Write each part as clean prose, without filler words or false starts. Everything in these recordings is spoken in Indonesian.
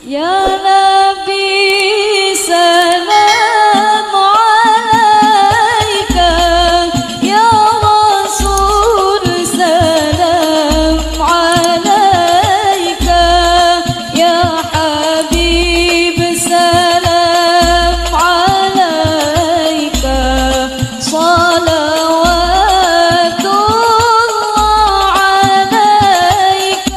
Ya Nabi salam alaika, Ya Rasul salam alaika, Ya Habib salam alaika, salawatullah alaika.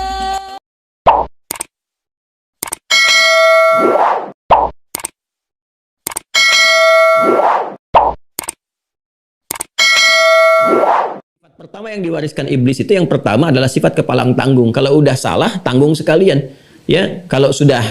Pertama yang diwariskan iblis itu, yang pertama adalah sifat kepalang tanggung. Kalau udah salah, tanggung sekalian. Ya, kalau sudah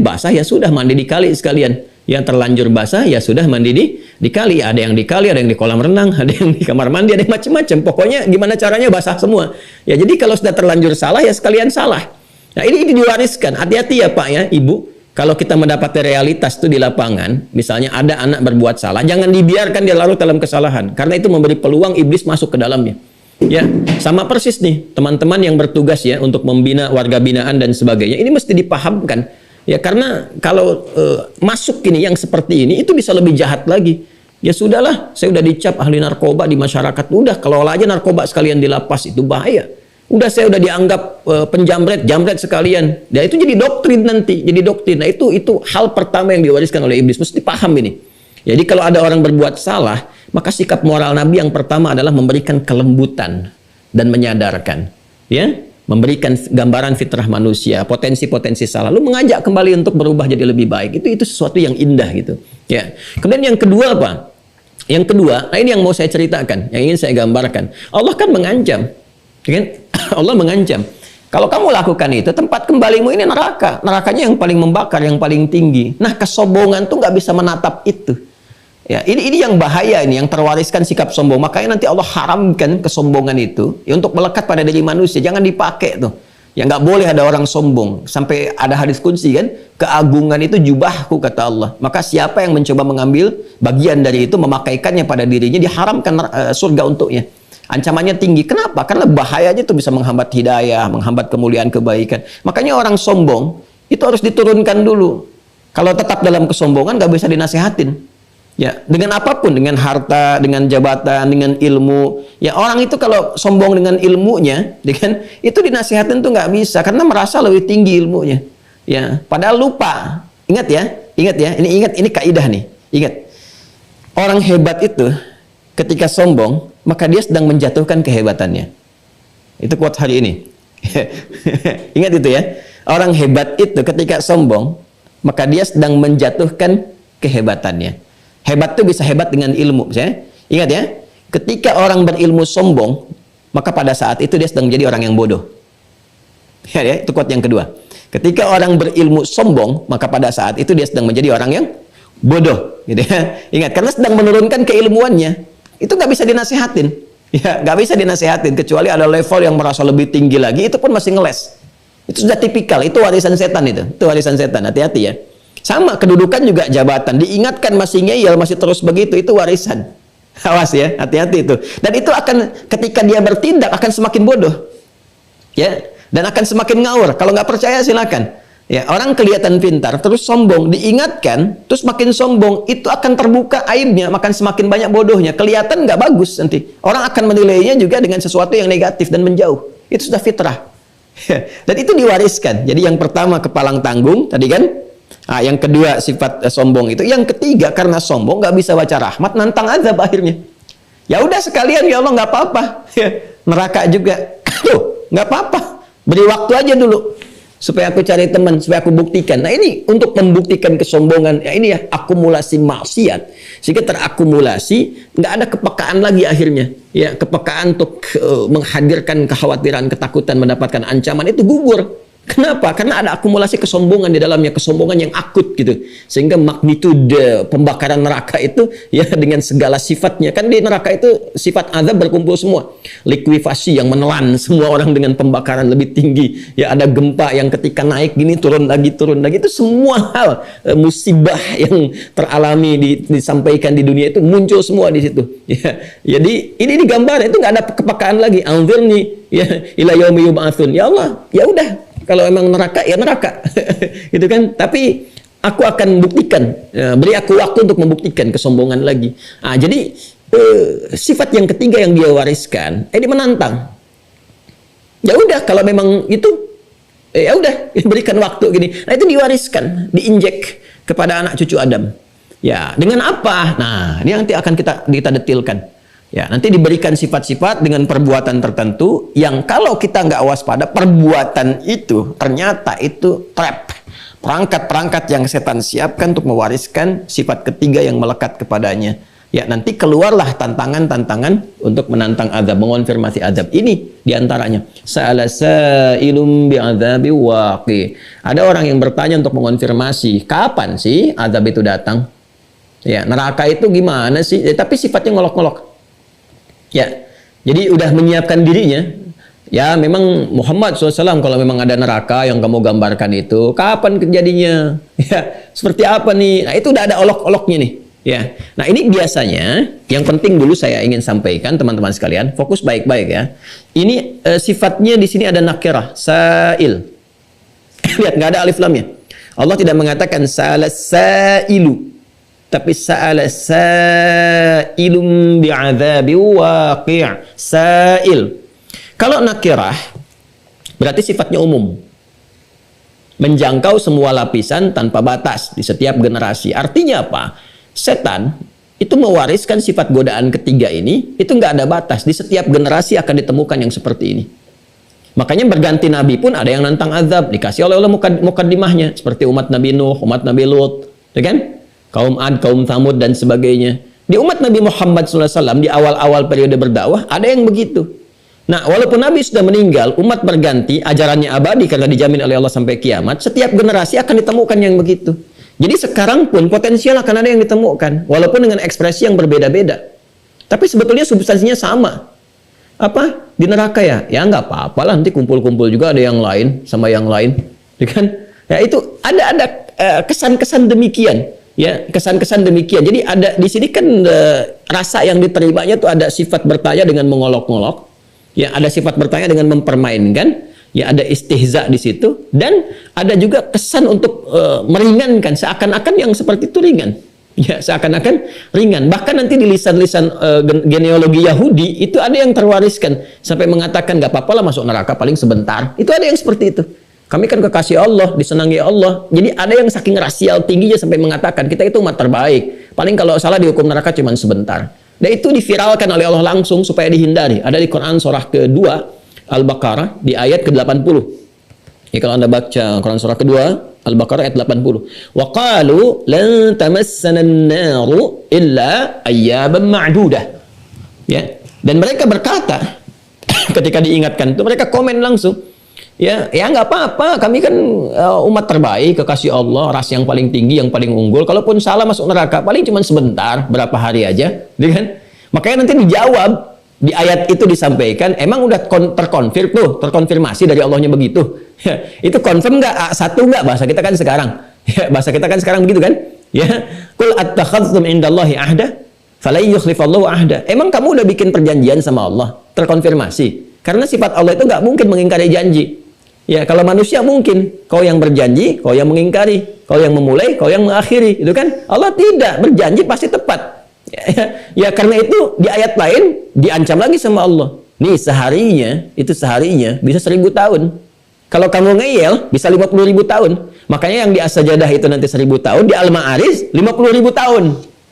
basah, ya sudah mandi di kali sekalian. Yang terlanjur basah, ya sudah mandi di kali. Ada yang di kali, ada yang di kolam renang, ada yang di kamar mandi, ada yang macam-macam. Pokoknya gimana caranya basah semua. Ya, jadi kalau sudah terlanjur salah, ya sekalian salah. Nah, ini diwariskan. Hati-hati ya Pak ya, Ibu. Kalau kita mendapati realitas itu di lapangan, misalnya ada anak berbuat salah, jangan dibiarkan dia larut dalam kesalahan, karena itu memberi peluang iblis masuk ke dalamnya. Ya, sama persis nih teman-teman yang bertugas ya untuk membina warga binaan dan sebagainya. Ini mesti dipahamkan. Ya, karena kalau masuk ini yang seperti ini, itu bisa lebih jahat lagi. Ya sudahlah, saya udah dicap ahli narkoba di masyarakat, udah kelola aja narkoba sekalian di lapas, itu bahaya. Udah saya udah dianggap penjamret, jamret sekalian. Dan itu jadi doktrin nanti, jadi doktrin. Nah, itu hal pertama yang diwariskan oleh iblis. Mesti paham ini. Jadi kalau ada orang berbuat salah, maka sikap moral Nabi yang pertama adalah memberikan kelembutan dan menyadarkan. Ya, memberikan gambaran fitrah manusia, potensi-potensi salah. Lalu mengajak kembali untuk berubah jadi lebih baik. Itu sesuatu yang indah gitu. Ya. Kemudian yang kedua apa? Yang kedua, nah ini yang mau saya ceritakan, yang ingin saya gambarkan. Allah kan mengancam. Kan? Allah mengancam. Kalau kamu lakukan itu, tempat kembalimu ini neraka. Nerakanya yang paling membakar, yang paling tinggi. Nah, kesombongan tuh nggak bisa menatap itu. Ya, ini yang bahaya ini, yang terwariskan sikap sombong. Makanya nanti Allah haramkan kesombongan itu ya, untuk melekat pada diri manusia. Jangan dipakai tuh. Ya nggak boleh ada orang sombong. Sampai ada hadis kunci kan, keagungan itu jubahku kata Allah. Maka siapa yang mencoba mengambil bagian dari itu, memakaikannya pada dirinya, diharamkan surga untuknya. Ancamannya tinggi. Kenapa? Karena bahayanya itu bisa menghambat hidayah, menghambat kemuliaan kebaikan. Makanya orang sombong itu harus diturunkan dulu. Kalau tetap dalam kesombongan nggak bisa dinasehatin. Ya, dengan apapun, dengan harta, dengan jabatan, dengan ilmu. Ya, orang itu kalau sombong dengan ilmunya, dengan itu dinasehatin tuh nggak bisa karena merasa lebih tinggi ilmunya. Ya, padahal lupa. Ingat ya, ini kaidah nih. Ingat. Orang hebat itu ketika sombong, maka dia sedang menjatuhkan kehebatannya. Itu quote hari ini. Ingat itu ya. Orang hebat itu ketika sombong, maka dia sedang menjatuhkan kehebatannya. Hebat itu bisa hebat dengan ilmu. Ya? Ingat ya. Ketika orang berilmu sombong, maka pada saat itu dia sedang menjadi orang yang bodoh. Ya, itu quote yang kedua. Ketika orang berilmu sombong, maka pada saat itu dia sedang menjadi orang yang bodoh. Gitu ya. Ingat, karena sedang menurunkan keilmuannya. Itu nggak bisa dinasehatin. Ya, nggak bisa dinasehatin. Kecuali ada level yang merasa lebih tinggi lagi, itu pun masih ngeles. Itu sudah tipikal. Itu warisan setan itu. Itu warisan setan. Hati-hati ya. Sama, kedudukan juga jabatan. Diingatkan masih ngeyel, masih terus begitu. Itu warisan. Awas ya, hati-hati itu. Dan itu akan, ketika dia bertindak, akan semakin bodoh. Ya, dan akan semakin ngawur. Kalau nggak percaya silakan. Ya, orang kelihatan pintar, terus sombong, diingatkan, terus makin sombong, itu akan terbuka aibnya, makan semakin banyak bodohnya. Kelihatan nggak bagus nanti. Orang akan menilainya juga dengan sesuatu yang negatif dan menjauh. Itu sudah fitrah. Dan itu diwariskan. Jadi yang pertama kepalang tanggung, tadi kan. Nah, yang kedua sifat sombong itu. Yang ketiga karena sombong nggak bisa baca rahmat, nantang azab akhirnya. Ya udah sekalian ya Allah nggak apa-apa. Neraka juga. Nggak apa-apa. Beri waktu aja dulu. Supaya aku cari teman, supaya aku buktikan. Nah ini untuk membuktikan kesombongan, ya ini ya akumulasi maksiat. Sehingga terakumulasi, nggak ada kepekaan lagi akhirnya. Ya, kepekaan untuk menghadirkan kekhawatiran, ketakutan, mendapatkan ancaman itu gugur. Kenapa? Karena ada akumulasi kesombongan di dalamnya, kesombongan yang akut gitu. Sehingga magnitude pembakaran neraka itu ya dengan segala sifatnya. Kan di neraka itu sifat azab berkumpul semua. Likuifasi yang menelan semua orang dengan pembakaran lebih tinggi. Ya ada gempa yang ketika naik gini turun lagi. Itu semua hal musibah yang teralami disampaikan di dunia itu muncul semua di situ. Ya, jadi ini digambar itu nggak ada kepekaan lagi. Anzirni ya ila yaumi yub'atsun. Ya Allah, ya udah Kalau emang neraka, ya neraka. Gitu kan? Tapi aku akan buktikan. Beri aku waktu untuk membuktikan kesombongan lagi. Nah, jadi sifat yang ketiga yang dia wariskan, dia menantang. Ya udah, kalau memang itu, ya udah, berikan waktu gini. Nah, itu diwariskan, diinjek kepada anak cucu Adam. Ya, dengan apa? Nah, ini nanti akan kita detilkan. Ya, nanti diberikan sifat-sifat dengan perbuatan tertentu yang kalau kita nggak waspada, perbuatan itu ternyata itu trap, perangkat-perangkat yang setan siapkan untuk mewariskan sifat ketiga yang melekat kepadanya. Ya, nanti keluarlah tantangan-tantangan untuk menantang azab, mengonfirmasi azab. Ini diantaranya. Sa'ala sa'ilum bi'adzabi waqi. Ada orang yang bertanya untuk mengonfirmasi, kapan sih azab itu datang? Ya, neraka itu gimana sih? Tapi sifatnya ngolok-ngolok. Ya, jadi udah menyiapkan dirinya. Ya, memang Muhammad SAW kalau memang ada neraka yang kamu gambarkan itu, kapan kejadiannya? Ya, seperti apa nih? Nah, itu udah ada olok-oloknya nih. Ya, nah ini biasanya yang penting dulu saya ingin sampaikan teman-teman sekalian, fokus baik-baik ya. Ini sifatnya di sini ada nakirah, sa'il. Lihat, nggak ada alif lamnya. Allah tidak mengatakan sa'ailu. Tapi sa'ala sa'ilum bi'adzabi waqi'. Sa'il. Kalau nakirah berarti sifatnya umum. Menjangkau semua lapisan tanpa batas di setiap generasi. Artinya apa? Setan itu mewariskan sifat godaan ketiga ini, itu nggak ada batas. Di setiap generasi akan ditemukan yang seperti ini. Makanya berganti nabi pun ada yang nantang azab. Dikasih oleh Allah mukaddimahnya. Seperti umat Nabi Nuh, umat Nabi Lut. Ya kan? Kaum Ad, kaum Thamud dan sebagainya. Di umat Nabi Muhammad SAW di awal-awal periode berdakwah ada yang begitu. Nah, walaupun Nabi sudah meninggal, umat berganti, ajarannya abadi karena dijamin oleh Allah sampai kiamat. Setiap generasi akan ditemukan yang begitu. Jadi sekarang pun potensial akan ada yang ditemukan, walaupun dengan ekspresi yang berbeda-beda. Tapi sebetulnya substansinya sama. Apa? Di neraka ya? Ya nggak apa-apalah, nanti kumpul-kumpul juga ada yang lain sama yang lain, ya kan? Ya itu ada kesan-kesan demikian. Ya, kesan-kesan demikian. Jadi ada di sini kan rasa yang diterimanya tuh ada sifat bertanya dengan mengolok-ngolok. Ya, ada sifat bertanya dengan mempermainkan. Ya, ada istihza di situ dan ada juga kesan untuk meringankan, seakan-akan yang seperti itu ringan. Ya, seakan-akan ringan. Bahkan nanti di lisan-lisan genealogi Yahudi itu ada yang terwariskan sampai mengatakan nggak apa-apa lah masuk neraka paling sebentar. Itu ada yang seperti itu. Kami kan kekasih Allah, disenangi Allah. Jadi ada yang saking rasial tingginya sampai mengatakan kita itu umat terbaik. Paling kalau salah dihukum neraka cuma sebentar. Dan itu diviralkan oleh Allah langsung supaya dihindari. Ada di Quran surah kedua Al-Baqarah di ayat ke-80. Ya, kalau Anda baca Quran surah kedua Al-Baqarah ayat 80. Wa qalu lan tamassana an-naru illa ayyaban ma'dudah. Ya. Dan mereka berkata ketika diingatkan itu mereka komen langsung. Ya nggak apa-apa. Kami kan umat terbaik, kekasih Allah, ras yang paling tinggi, yang paling unggul. Kalaupun salah masuk neraka, paling cuma sebentar, berapa hari aja, kan? Makanya nanti dijawab di ayat itu disampaikan, emang udah terkonfirmasi dari Allahnya begitu. Ya, itu confirm nggak? Satu nggak? Bahasa kita kan sekarang. Ya, bahasa kita kan sekarang begitu kan? Ya, qul attakhadhtum indallahi ahda, falan yukhlifallahu ahda. Emang kamu udah bikin perjanjian sama Allah? Terkonfirmasi. Karena sifat Allah itu nggak mungkin mengingkari janji. Ya, kalau manusia mungkin, kau yang berjanji, kau yang mengingkari, kau yang memulai, kau yang mengakhiri, itu kan? Allah tidak, berjanji pasti tepat. Ya, karena itu di ayat lain diancam lagi sama Allah. Nih seharinya bisa 1000 tahun. Kalau kamu ngeyel bisa 50.000 tahun. Makanya yang di As-Sajadah itu nanti 1000 tahun, di Al-Ma'arij 50.000 tahun.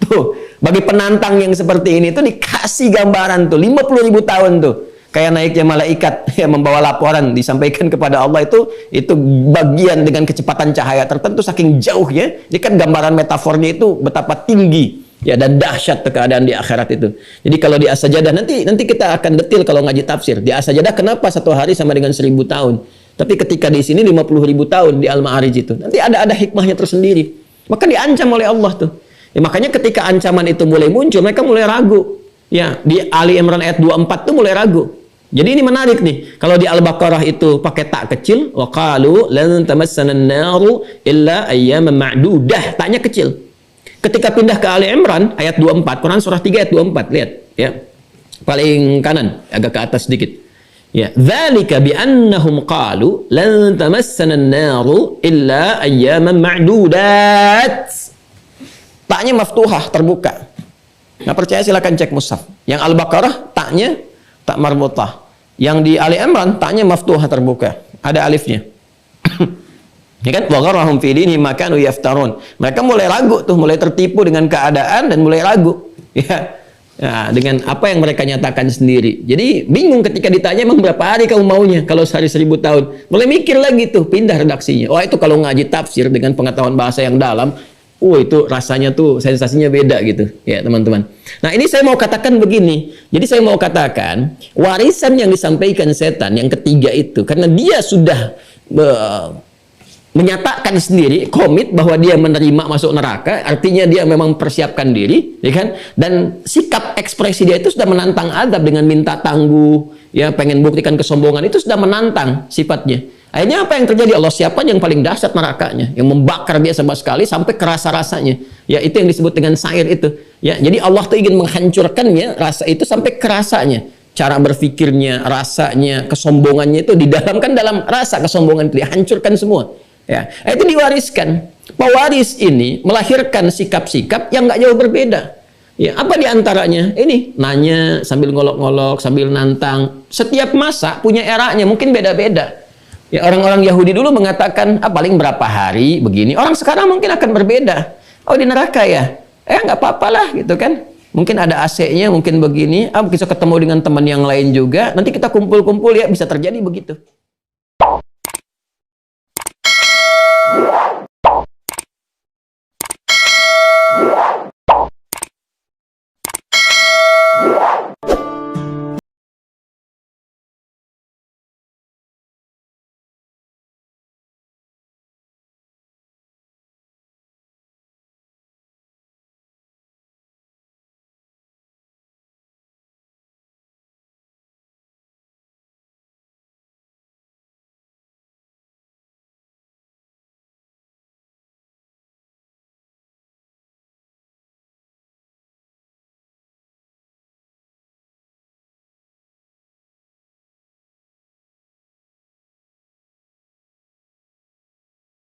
Tuh, bagi penantang yang seperti ini tuh dikasih gambaran tuh 50.000 tahun tuh. Kayak naiknya malaikat yang membawa laporan disampaikan kepada Allah itu bagian dengan kecepatan cahaya tertentu saking jauhnya. Jadi kan gambaran metafornya itu betapa tinggi ya dan dahsyat keadaan di akhirat itu. Jadi kalau di As-Sajadah nanti kita akan detil kalau ngaji tafsir. Di As-Sajadah kenapa satu hari sama dengan 1000 tahun? Tapi ketika di sini 50.000 tahun di Al-Ma'arij itu. Nanti ada hikmahnya tersendiri. Maka diancam oleh Allah tuh. Ya, makanya ketika ancaman itu mulai muncul, mereka mulai ragu. Ya, di Ali Imran ayat 24 tuh mulai ragu. Jadi ini menarik nih. Kalau di Al-Baqarah itu pakai tak kecil, wa qalu lan tamassana an-naru illa ayyaman ma'dudah. Taknya kecil. Ketika pindah ke Ali Imran ayat 24, Quran surah 3 ayat 24, lihat ya. Paling kanan, agak ke atas sedikit. Ya, dzalika bi annahum qalu lan tamassana an-naru illa ayyaman ma'dudat. Taknya maftuhah, terbuka. Nggak percaya silakan cek mushaf. Yang Al-Baqarah taknya tak marbutah. Yang di Ali Imran taknya maftuhah, terbuka. Ada alifnya. Ya kan? Wa gharrahum fi dinihim ma kanu yaftarun. Mereka mulai ragu tuh, mulai tertipu dengan keadaan dan mulai ragu. Ya. Nah, dengan apa yang mereka nyatakan sendiri. Jadi bingung ketika ditanya, emang berapa hari kamu maunya? Kalau sehari 1000 tahun. Mulai mikir lagi tuh, pindah redaksinya. Wah, itu kalau ngaji tafsir dengan pengetahuan bahasa yang dalam, itu rasanya tuh sensasinya beda gitu. Ya, teman-teman. Nah, ini saya mau katakan begini. Jadi saya mau katakan, warisan yang disampaikan setan yang ketiga itu, karena dia sudah menyatakan sendiri, komit bahwa dia menerima masuk neraka, artinya dia memang persiapkan diri, ya kan? Dan sikap ekspresi dia itu sudah menantang azab dengan minta tangguh, ya, pengen buktikan kesombongan, itu sudah menantang sifatnya. Akhirnya apa yang terjadi? Allah siapkan yang paling dahsyat nerakanya, yang membakar dia sama sekali sampai kerasa rasanya. Ya, itu yang disebut dengan sa'ir itu. Ya, jadi Allah tuh ingin menghancurkannya rasa itu sampai kerasanya. Cara berpikirnya, rasanya, kesombongannya itu didalamkan dalam rasa kesombongan itu, dihancurkan semua. Ya, itu diwariskan. Pewaris ini melahirkan sikap-sikap yang nggak jauh berbeda. Ya, apa diantaranya? Ini nanya sambil ngolok-ngolok, sambil nantang. Setiap masa punya eranya, mungkin beda-beda. Ya, orang-orang Yahudi dulu mengatakan, paling berapa hari begini. Orang sekarang mungkin akan berbeda. Oh, di neraka ya? Nggak apa-apalah gitu kan. Mungkin ada AC-nya, mungkin begini. Bisa ketemu dengan teman yang lain juga. Nanti kita kumpul-kumpul ya, bisa terjadi begitu.